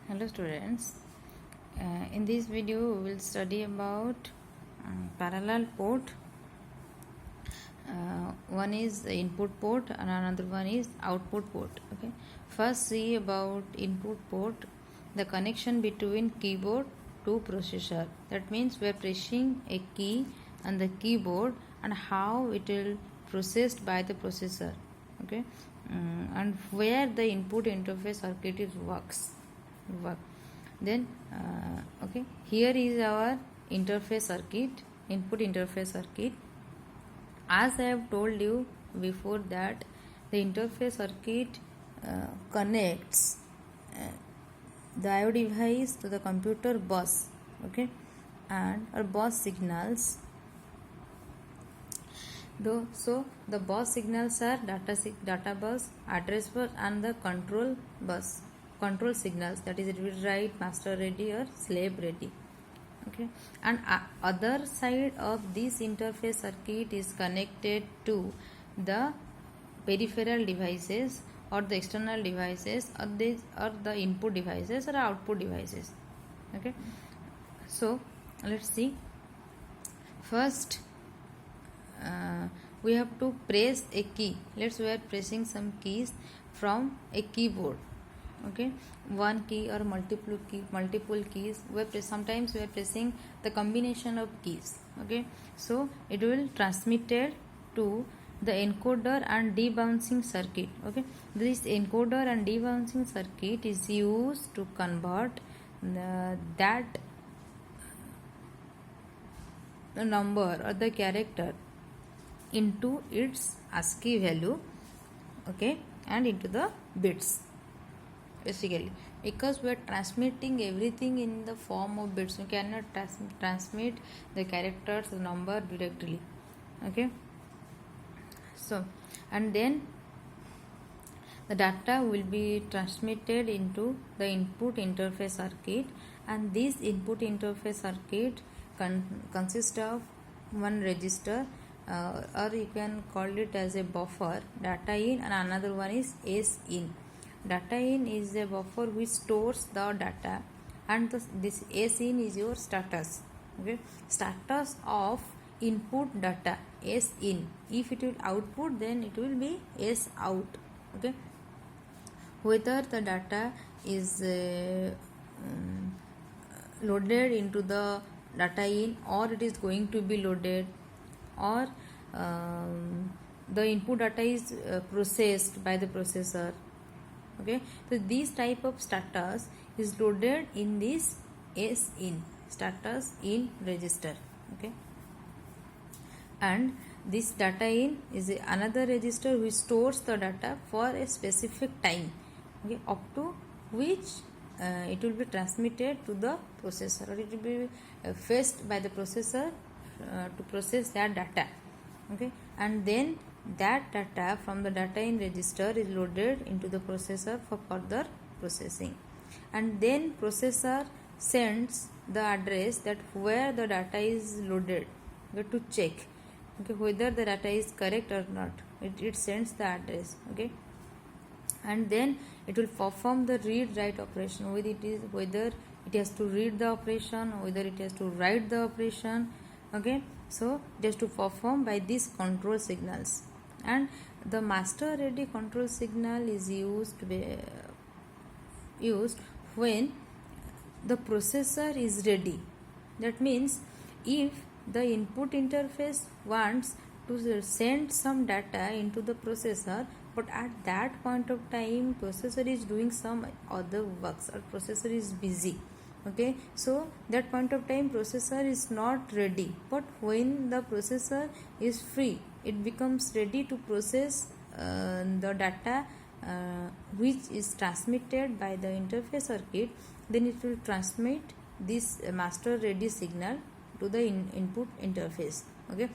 Hello students, in this video we will study about parallel port. One is the input port and another one is output port. Okay, first see about input port, the connection between keyboard to processor. That means we are pressing a key on the keyboard and how it will processed by the processor. Okay, and where the input interface circuit is works. Then okay, here is our interface circuit, input interface circuit. As I have told you before that the interface circuit connects the IO device to the computer bus, okay, and our bus signals. So the bus signals are data bus, address bus, and the control bus. Control signals, that is read write, master ready or slave ready. Okay, and other side of this interface circuit is connected to the peripheral devices or the external devices or the input devices or output devices. Okay, so let's see. First we have to press a key. We are pressing some keys from a keyboard. Okay, one key or multiple keys. Sometimes we are pressing the combination of keys. Okay, so it will transmitted to the encoder and debouncing circuit. Okay, this encoder and debouncing circuit is used to convert that number or the character into its ASCII value, okay, and into the bits. Basically, because we are transmitting everything in the form of bits, you cannot transmit the characters, the number directly. Okay, so and then the data will be transmitted into the input interface circuit, and this input interface circuit consists of one register, or you can call it as a buffer, data in, and another one is S in. Data in is a buffer which stores the data, and this S in is your status. Okay, status of input data, S in. If it will output, then it will be S out. Okay, whether the data is loaded into the data in, or it is going to be loaded, or the input data is processed by the processor. Okay, so this type of status is loaded in this S in, status in register. Okay, and this data in is another register which stores the data for a specific time, okay, up to which it will be transmitted to the processor, or it will be fetched by the processor to process that data. Okay, and then that data from the data in register is loaded into the processor for further processing, and then processor sends the address that where the data is loaded, okay, to check, okay, whether the data is correct or not. It sends the address. Okay, and then it will perform the read write operation, whether it has to read the operation, whether it has to write the operation. Okay, so it has to perform by these control signals, and the master ready control signal is used when the processor is ready. That means if the input interface wants to send some data into the processor, but at that point of time processor is doing some other works or processor is busy. Okay, so that point of time processor is not ready, but when the processor is free, it becomes ready to process the data which is transmitted by the interface circuit. Then it will transmit this master ready signal to the input interface. Okay,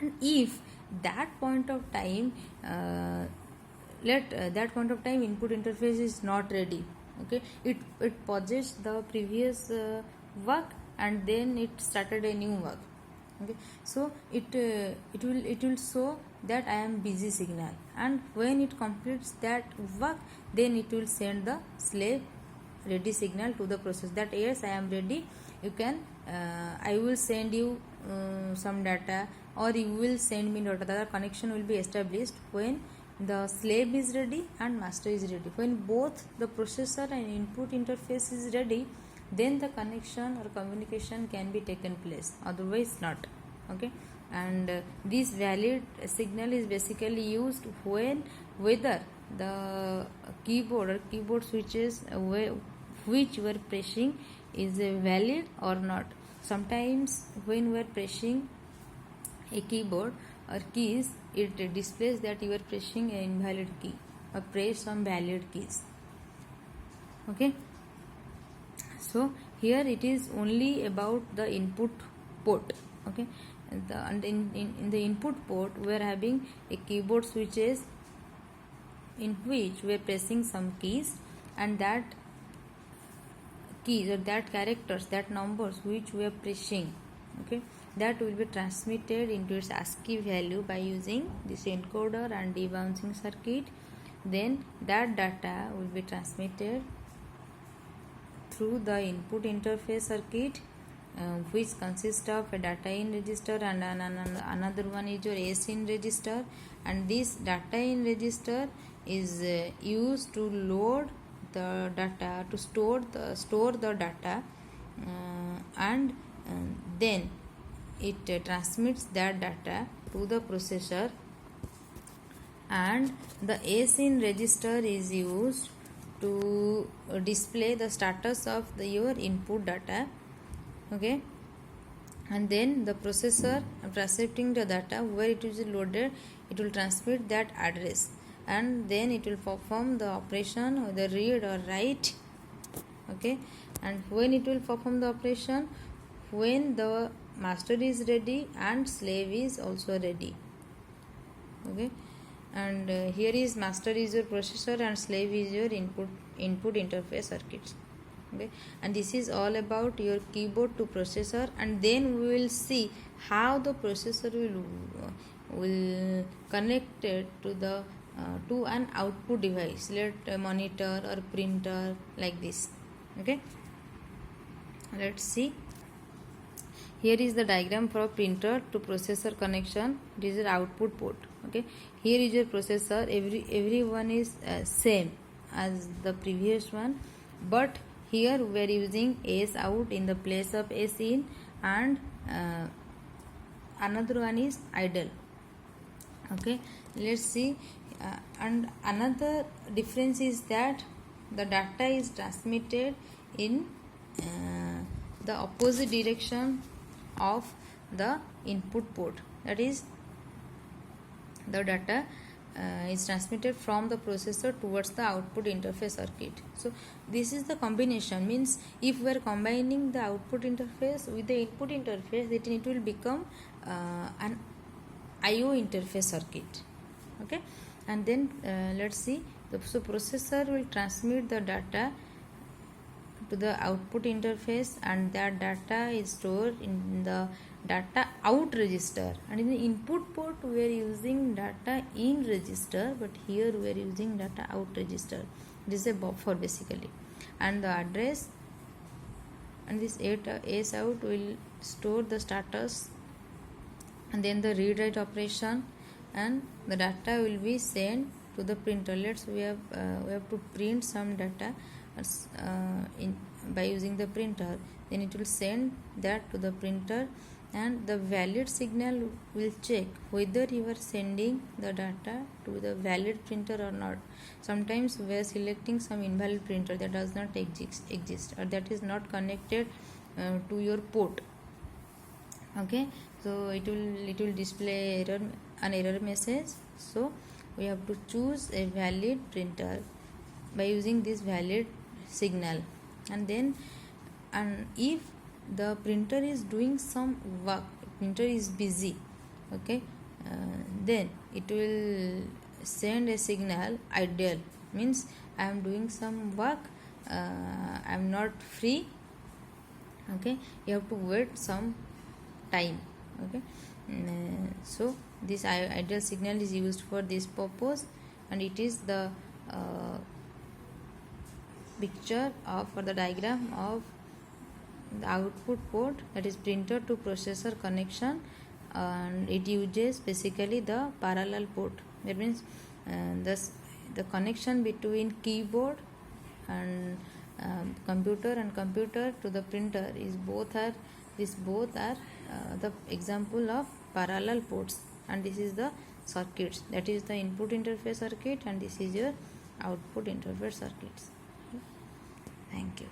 and if that point of time that point of time input interface is not ready, okay, it pauses the previous work and then it started a new work. Okay, so it will show that I am busy signal, and when it completes that work, then it will send the slave ready signal to the process that yes, I am ready. You can I will send you some data, or you will send me data. The connection will be established when the slave is ready and master is ready. When both the processor and input interface is ready, then the connection or communication can be taken place, otherwise not. Okay, and this valid signal is basically used when whether the keyboard or keyboard switches which you are pressing is valid or not. Sometimes when we are pressing a keyboard or keys, it displays that you are pressing an invalid key or press some valid keys. Okay, so here it is only about the input port. Okay, and in the input port we are having a keyboard switches in which we are pressing some keys, and that keys or that characters, that numbers which we are pressing, okay, that will be transmitted into its ASCII value by using this encoder and debouncing circuit. Then that data will be transmitted through the input interface circuit, which consists of a data in register and another one is your S in register, and this data in register is used to load the data, to store the data, and then it transmits that data to the processor, and the S in register is used to display the status of your input data. Okay, and then the processor, after accepting the data where it is loaded, it will transmit that address, and then it will perform the operation, whether read or write. Okay, and when it will perform the operation, when the master is ready and slave is also ready. Okay, and here is master is your processor and slave is your input interface circuits. Okay, and this is all about your keyboard to processor, and then we will see how the processor will connect it to the to an output device, let a monitor or printer, like this. Okay, let's see. Here is the diagram for printer to processor connection. This is output port. Okay, here is your processor. Every one is same as the previous one, but here we are using S out in the place of S in, and another one is idle. Okay, let's see. And another difference is that the data is transmitted in the opposite direction of the input port. That is, the data is transmitted from the processor towards the output interface circuit. So this is the combination, means if we are combining the output interface with the input interface, then it will become an IO interface circuit. Okay, and then let's see. So processor will transmit the data to the output interface, and that data is stored in the data out register, and in the input port we are using data in register, but here we are using data out register. This is a buffer basically, and the address and this S out will store the status, and then the read write operation, and the data will be sent to the printer. We have to print some data by using the printer, then it will send that to the printer, and the valid signal will check whether you are sending the data to the valid printer or not. Sometimes we are selecting some invalid printer that does not exist or that is not connected to your port. Okay, so it will display an error message. So we have to choose a valid printer by using this valid signal, and then if the printer is doing some work, printer is busy, okay, then it will send a signal idle, means I am doing some work, I am not free. Okay, you have to wait some time. Okay, so this idle signal is used for this purpose, and it is the picture of for the diagram of the output port, that is printer to processor connection, and it uses basically the parallel port. That means the connection between keyboard and computer to the printer is both are the example of parallel ports, and this is the circuits, that is the input interface circuit, and this is your output interface circuits. Thank you.